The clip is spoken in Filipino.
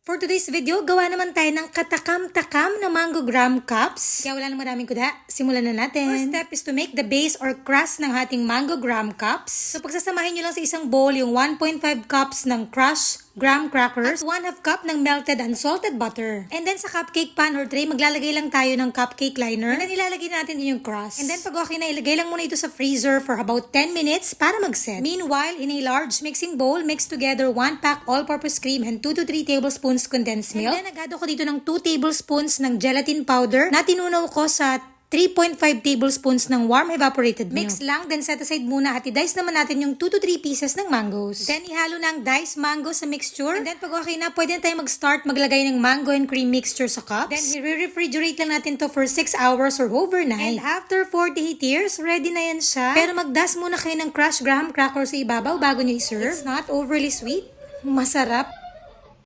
For today's video, gawa naman tayo ng katakam-takam na mango graham cups. Kaya wala nang maraming kuda, simulan na natin. First step is to make the base or crust ng ating mango graham cups. So pagsasamahin nyo lang sa isang bowl yung 1.5 cups ng crushed graham crackers at 1/2 cup ng melted unsalted butter. And then sa cupcake pan or tray, maglalagay lang tayo ng cupcake liner. And then ilalagay natin din yung crust. And then pag okay na, ilagay lang muna ito sa freezer for about 10 minutes para mag-set. Meanwhile, in a large mixing bowl, mix together 1 pack all-purpose cream and 2 to 3 tablespoons condensed milk. And then nag-add ako dito ng 2 tablespoons ng gelatin powder na tinunaw ko sa 3.5 tablespoons ng warm evaporated milk. Mix lang, then set aside muna at i-dice naman natin yung 2 to 3 pieces ng mangoes. Then ihalo na ang diced mango sa mixture. And then pag okay na, pwede na tayo mag-start maglagay ng mango and cream mixture sa cups. Then i-refrigerate lang natin to for 6 hours or overnight. And after 48 years, ready na yan siya. Pero mag-dust muna kayo ng crushed graham crackers sa ibabaw bago nyo i-serve. It's not overly sweet. Masarap.